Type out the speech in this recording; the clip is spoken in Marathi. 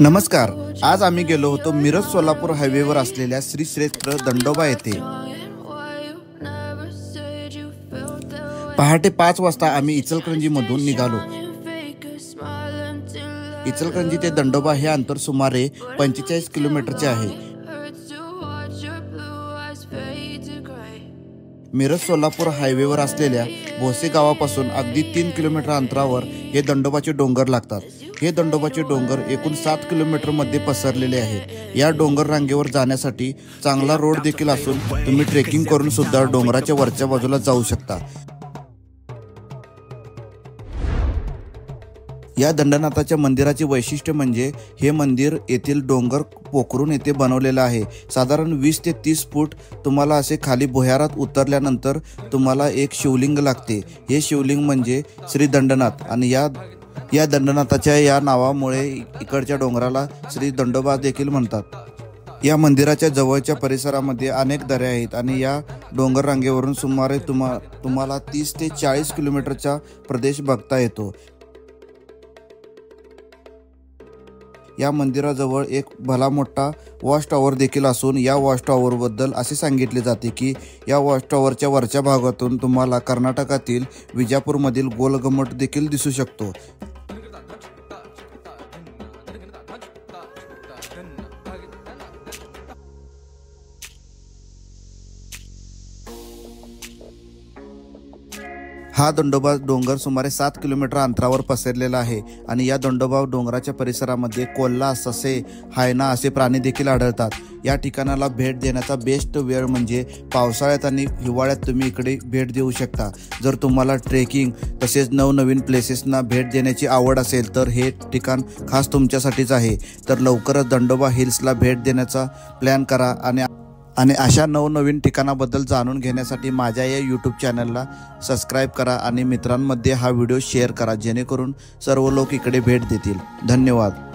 नमस्कार। आज आम्ही गेलो होतो मिरज सोलापूर हायवेवर असलेल्या श्री क्षेत्र दंडोबा येथे। पहाटे 5 वाजता आम्ही इचलकरंजी मधून निघालो। इचलकरंजी ते दंडोबा हे अंतर सुमारे 45 किलोमीटरचे आहे। मिरज सोलापूर हायवेवर असलेल्या भोसे गावापासून अगदी 3 किलोमीटर अंतरावर हे दंडोबाचे डोंगर लागतात। हे दंडोबाचे डोंगर एकूण 7 किलोमीटर मध्ये पसरलेले आहेत। या डोंगर रांगेवर जाण्यासाठी चांगला रोड देखील असून तुम्ही ट्रेकिंग करून सुद्धा डोंगराच्या वरच्या बाजूला जाऊ शकता। या दंडनाथाच्या मंदिराचे वैशिष्ट्य म्हणजे हे मंदिर येथील डोंगर पोखरून येथे बनवलेलं आहे। साधारण 20 ते 30 फूट तुम्हाला असे खाली भुयारात उतरल्यानंतर तुम्हाला एक शिवलिंग लागते। हे शिवलिंग म्हणजे श्री दंडनाथ आणि या दंडनाथाच्या या नावामुळे इकडच्या डोंगराला श्री दंडोबा देखील म्हणतात। या मंदिराच्या जवळच्या परिसरामध्ये अनेक दऱ्या आहेत आणि या डोंगर रांगेवरून सुमारे तुम्हाला 30 ते 40 किलोमीटरचा प्रदेश बघता येतो। या मंदिराजवळ एक भला मोठा वॉच टॉवर देखील असून या वॉच टॉवर बद्दल असे सांगितले जाते की या वॉच टॉवरच्या वरच्या भागातून तुम्हाला कर्नाटकातील विजापूरमधील गोलघुमट देखील दिसू शकतो। हा दंडोबा डोंगर सुमारे 7 किलोमीटर अंतरावर पसरलेला आहे आणि या दंडोबा डोंगराच्या परिसरामध्ये कोल्हा, ससे, हायना असे प्राणी देखील आढळतात। या ठिकाणाला भेट देण्याचा बेस्ट वेळ म्हणजे पावसाळ्यात आणि हिवाळ्यात तुम्ही इकडे भेट देऊ शकता। जर तुम्हाला ट्रेकिंग तसेच नवनवीन प्लेसेसना भेट देण्याची आवड असेल तर हे ठिकाण खास तुमच्यासाठीच आहे। तर लवकरच दंडोबा हिल्सला भेट देण्याचा प्लॅन करा आणि अशा नवनवीन ठिकाणाबद्दल जाणून घेण्यासाठी माझ्या या यूट्यूब चॅनलला सबस्क्राईब करा आणि मित्रांमध्ये हा व्हिडिओ शेअर करा जेणेकरून सर्व लोक इकडे भेट देतील। धन्यवाद।